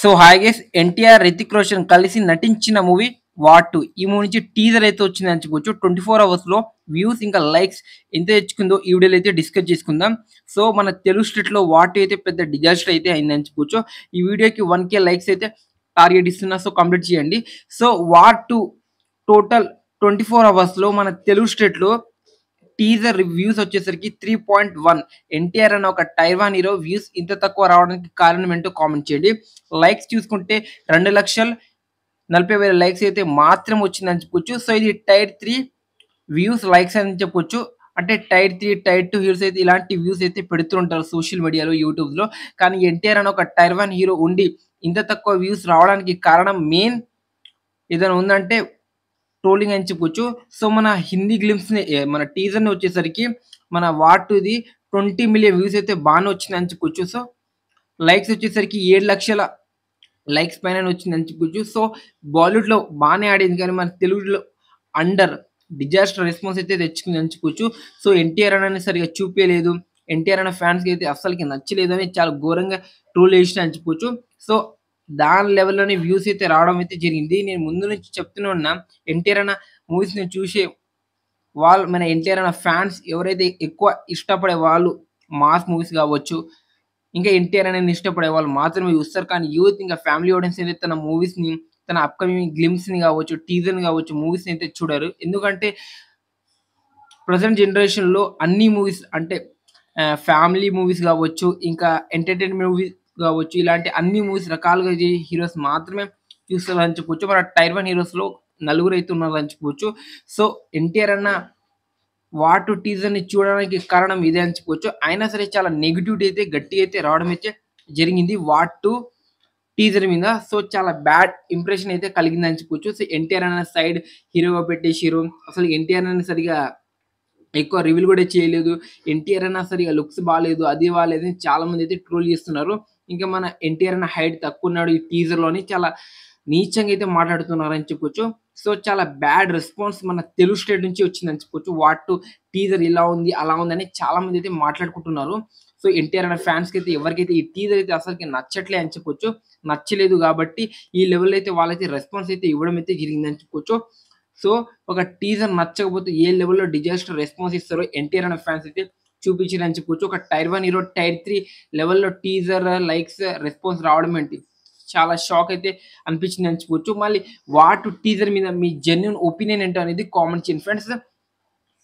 So hi guys NTR Hrithik Roshan కలిసి నటించిన movie war 2 ఈ మూవీ నుంచి టీజర్ అయితే వచ్చిందని చెప్పుకోవచ్చు. 24 అవర్స్ లో వ్యూస్ ఇంకా లైక్స్ ఎంత తెచ్చుకుందో ఈ వీడియోలో అయితే డిస్కస్ చేసుకుందాం. సో మన తెలుగు స్టేట్ లో వార్ 2 అయితే పెద్ద డిజాస్టర్ అయితే అయిందని చెప్పుకోవచ్చు. ఈ వీడియోకి 1K లైక్స్ అయితే టార్గెట్ ఇస్తున్నా, సో కంప్లీట్ చేయండి. సో వార్ 2 టోటల్ 24 అవర్స్ లో మన తెలుగు స్టేట్ లో టీజర్ వ్యూస్ వచ్చేసరికి 3.1. ఎన్టీఆర్ అన్న ఒక టైవాన్ హీరో వ్యూస్ ఇంత తక్కువ రావడానికి కారణం ఏంటో కామెంట్ చేయండి. లైక్స్ చూసుకుంటే 2,40,000 లైక్స్ అయితే మాత్రం వచ్చిందని చెప్పొచ్చు. సో ఇది టైర్ 3 వ్యూస్ లైక్స్ అని చెప్పొచ్చు. అంటే టైర్ 3 టైర్ 2 హీరోస్ అయితే ఇలాంటి వ్యూస్ అయితే పెడుతుంటారు సోషల్ మీడియాలో, యూట్యూబ్ లో. కానీ ఎన్టీఆర్ అన్న ఒక టైర్ 1 హీరో ఉండి ఇంత తక్కువ వ్యూస్ రావడానికి కారణం మెయిన్ ఏదైనా ఉందంటే ట్రోలింగ్ అని చెప్పుకోవచ్చు. సో మన హిందీ గ్లిమ్స్ ని మన టీజర్ ని వచ్చేసరికి మన వార్ 2ది 20 మిలియన్ వ్యూస్ అయితే బాగానే వచ్చిందని చెప్పుకోవచ్చు. సో లైక్స్ వచ్చేసరికి 7 లక్షల లైక్స్ పైన వచ్చిందని చెప్పుకోవచ్చు. సో బాలీవుడ్ లో బాగానే ఆడింది, కానీ మన తెలుగులో అండర్ డిజాస్టర్ రెస్పాన్స్ అయితే తెచ్చుకుంది అని చెప్పుకోవచ్చు. సో ఎన్టీఆర్ అని సరిగా చూపించలేదు, ఎన్టీఆర్ అన్న ఫ్యాన్స్ కి అయితే అస్సలకి నచ్చలేదు అని చాలా ఘోరంగా ట్రోల్ చేసిన అని చెప్పుకోవచ్చు. సో దాని లెవెల్లోనే వ్యూస్ అయితే రావడం అయితే జరిగింది. నేను ముందు నుంచి చెప్తూనే ఉన్నా, ఎన్టీఆర్ అన్న మూవీస్ ని చూసే వాళ్ళు, మన ఎన్టీఆర్ అన్న ఫ్యాన్స్ ఎవరైతే ఎక్కువ ఇష్టపడే వాళ్ళు మాస్ మూవీస్ కావచ్చు, ఇంకా ఎన్టీఆర్ అనేది ఇష్టపడే వాళ్ళు మాత్రమే చూస్తారు. కానీ యూత్ ఇంకా ఫ్యామిలీ ఆడియన్స్ అయితే తన మూవీస్ ని, తన అప్కమింగ్ గ్లిమ్స్ ని కావచ్చు, టీజర్ ని కావచ్చు, మూవీస్ ని అయితే చూడరు. ఎందుకంటే ప్రజెంట్ జనరేషన్ లో అన్ని మూవీస్ అంటే ఫ్యామిలీ మూవీస్ కావచ్చు, ఇంకా ఎంటర్టైన్మెంట్ మూవీస్ కావచ్చు, ఇలాంటి అన్ని మూవీస్ రకాలుగా హీరోస్ మాత్రమే చూస్తారు అని చెప్పొచ్చు. మన టైర్ 1 హీరోస్ లో నలుగురు అయితే ఉన్నారు అని చెప్పొచ్చు. సో ఎన్టీఆర్ అన్న వార్ 2 టీజర్ ని చూడడానికి కారణం ఇదే అని చెప్పొచ్చు. అయినా సరే చాలా నెగిటివిటీ అయితే గట్టిగా అయితే రావడం అయితే జరిగింది వార్ 2 టీజర్ మీద. సో చాలా బ్యాడ్ ఇంప్రెషన్ అయితే కలిగిందని చెప్పొచ్చు. సో ఎన్టీఆర్ అన్న సైడ్ హీరోగా పెట్టేసిరు. అసలు ఎన్టీఆర్ అని సరిగా ఎక్కువ రివీల్ కూడా చేయలేదు. ఎన్టీఆర్ అన్న సరిగా లుక్స్ బాగాలేదు, అది బాగాలేదు అని చాలా మంది అయితే ట్రోల్ చేస్తున్నారు. ఇంకా మన ఎన్టీఆర్ అన్న హైట్ తక్కువ ఉన్నాడు ఈ టీజర్ లోని చాలా నీచంగా అయితే మాట్లాడుతున్నారు అని చెప్పొచ్చు. సో చాలా బ్యాడ్ రెస్పాన్స్ మన తెలుగు స్టేట్ నుంచి వచ్చిందని చెప్పొచ్చు. వార్ 2 టీజర్ ఇలా ఉంది అలా ఉందని చాలా మంది అయితే మాట్లాడుకుంటున్నారు. సో ఎన్టీఆర్ అన్న ఫ్యాన్స్ కి అయితే ఎవరికైతే ఈ టీజర్ అయితే అసలుకి నచ్చట్లే అని చెప్పొచ్చు. నచ్చలేదు కాబట్టి ఈ లెవెల్ అయితే వాళ్ళైతే రెస్పాన్స్ అయితే ఇవ్వడం అయితే జరిగిందని చెప్పుకోవచ్చు. సో ఒక టీజర్ నచ్చకపోతే ఏ లెవెల్‌లో డిజాస్టర్ రెస్పాన్స్ ఇస్తారో ఎన్టీఆర్ అనే ఫ్యాన్స్ అయితే చూపించిరని చెప్పుకోవచ్చు. ఒక టైర్ 1 హీరో టైర్ 3 లెవెల్‌లో టీజర్, లైక్స్, రెస్పాన్స్ రావడం ఏంటి చాలా షాక్ అయితే అనిపించిందని చెప్పుకోవచ్చు. మళ్ళీ వార్ 2 టీజర్ మీద మీ జెన్యూన్ ఒపీనియన్ ఏంటో అనేది కామెంట్ చేయండి ఫ్రెండ్స్.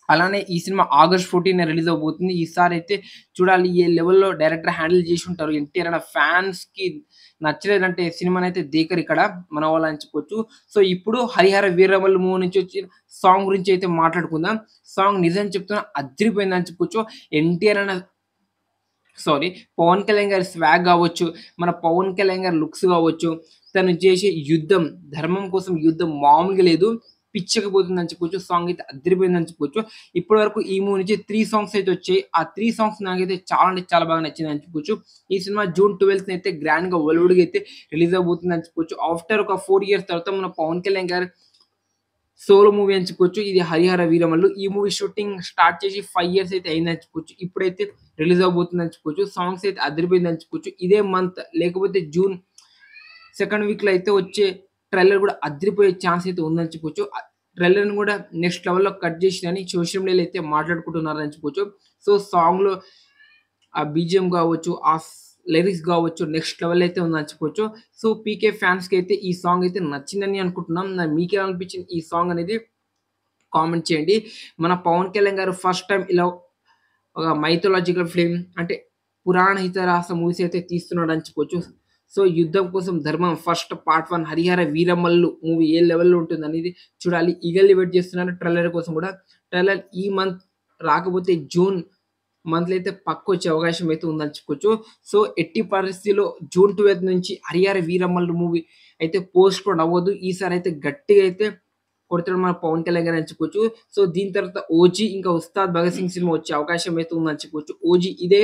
అలానే ఈ సినిమా ఆగస్ట్ 14 రిలీజ్ అవబోతుంది. ఈసారి అయితే చూడాలి ఏ లెవెల్‌లో డైరెక్టర్ హ్యాండిల్ చేసి ఉంటారు. ఎన్టీఆర్ అన్న ఫ్యాన్స్ కి నచ్చలేదంటే సినిమానైతే దేకరు ఇక్కడ మన వాళ్ళు అని చెప్పొచ్చు. సో ఇప్పుడు 'హరిహర వీరమల్లు' మూవీ నుంచి వచ్చిన సాంగ్ గురించి అయితే మాట్లాడుకుందాం. సాంగ్ నిజం చెప్తున్నా అదిరిపోయిందని చెప్పొచ్చు. ఎన్టీఆర్ అన్న పవన్ కళ్యాణ్ గారి స్వాగ్ కావచ్చు, మన పవన్ కళ్యాణ్ గారి లుక్స్ కావచ్చు, తను చేసే యుద్ధం, ధర్మం కోసం యుద్ధం మామూలుగా లేదు, పిచ్చకపోతుందని చెప్పొచ్చు. సాంగ్ అయితే అదిరిపోయిందని చెప్పొచ్చు. ఇప్పటి వరకు ఈ మూవీ నుంచి 3 సాంగ్స్ అయితే వచ్చాయి. ఆ 3 సాంగ్స్ నాకైతే చాలా అంటే చాలా బాగా నచ్చిందని చెప్పొచ్చు. ఈ సినిమా జూన్ 12న అయితే గ్రాండ్ గా వరల్డ్ గా అయితే రిలీజ్ అవబోతుందని చెప్పొచ్చు. ఆఫ్టర్ ఒక 4 ఇయర్స్ తర్వాత మన పవన్ కళ్యాణ్ గారు సోలో మూవీ అని చెప్పుకోవచ్చు. ఇది 'హరిహర వీరమల్లు'. ఈ మూవీ షూటింగ్ స్టార్ట్ చేసి 5 ఇయర్స్ అయితే అయిందని చెప్పుకోవచ్చు. ఇప్పుడైతే రిలీజ్ అవబోతుందని చెప్పుకోవచ్చు. సాంగ్స్ అయితే అదిరిపోయిందని చెప్పుకోవచ్చు. ఇదే మంత్ లేకపోతే జూన్ సెకండ్ వీక్ లో అయితే వచ్చే ట్రైలర్ కూడా అదిరిపోయే ఛాన్స్ అయితే ఉందని చెప్పొచ్చు. ట్రైలర్ ని కూడా నెక్స్ట్ లెవెల్ లో కట్ చేసిరని సోషల్ మీడియాలో అయితే మాట్లాడుకుంటున్నారని చెప్పొచ్చు. సో సాంగ్ లో ఆ బీజిఎం కావచ్చు, ఆ లిరిక్స్ కావచ్చు నెక్స్ట్ లెవెల్ అయితే ఉందని చెప్పొచ్చు. సో పీకే ఫ్యాన్స్ కి అయితే ఈ సాంగ్ అయితే నచ్చిందని అనుకుంటున్నాం. మీకేం అనిపించింది ఈ సాంగ్ అనేది కామెంట్ చేయండి. మన పవన్ కళ్యాణ్ గారు ఫస్ట్ టైం ఇలా ఒక మైథలాజికల్ ఫిల్మ్ అంటే పురాణ ఇతిహాస మూవీస్ అయితే తీస్తున్నాడు అని చెప్పొచ్చు. సో యుద్ధం కోసం ధర్మం first part 1 Harihara Veeramallu movie ఏ లెవెల్‌లో ఉంటుంది అనేది చూడాలి. ఈగర్లీ వెయిట్ చేస్తున్నాను ట్రైలర్ కోసం కూడా. ట్రైలర్ ఈ మంత్ రాకపోతే జూన్ మంత్‌లో అయితే పక్కా వచ్చే అవకాశం అయితే ఉందని చెప్పుకోవచ్చు. సో ఎట్టి పరిస్థితిలో జూన్ 12 నుంచి హరిహర వీరమల్లు మూవీ అయితే పోస్ట్‌పోన్ అవ్వదు. ఈసారి అయితే గట్టిగా అయితే కొడతాడు మన పవన్ కళ్యాణ్ గారు అని చెప్పుకోవచ్చు. సో దీని తర్వాత 'ఓజీ' ఇంకా 'ఉస్తాద్ భగత్ సింగ్' సినిమా వచ్చే అవకాశం అయితే ఉందని చెప్పుకోవచ్చు. 'ఓజీ' ఇదే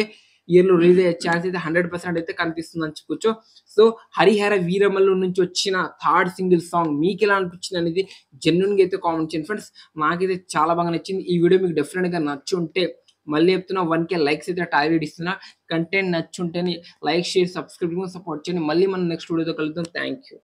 ఇయర్‌లో రిలీజ్ అయ్యే ఛాన్స్ అయితే 100% అయితే కనిపిస్తుందని చెప్పుకోవచ్చు. సో 'హరిహర వీరమల్లు' నుంచి వచ్చిన థర్డ్ సింగిల్ సాంగ్ మీకెలా అనిపించింది అనేది జెన్యూన్‌గా అయితే కామెంట్ చేయండి ఫ్రెండ్స్. నాకైతే చాలా బాగా నచ్చింది. ఈ వీడియో మీకు డెఫినిట్‌గా నచ్చుంటే మళ్ళీ చెప్తున్నా 1,000 లైక్స్ అయితే టార్గెట్ ఇస్తున్నా. కంటెంట్ నచ్చుంటేనే లైక్, షేర్, సబ్స్క్రైబ్ సపోర్ట్ చేయండి. మళ్ళీ మనం నెక్స్ట్ వీడియోతో కలుద్దాం. Thank you.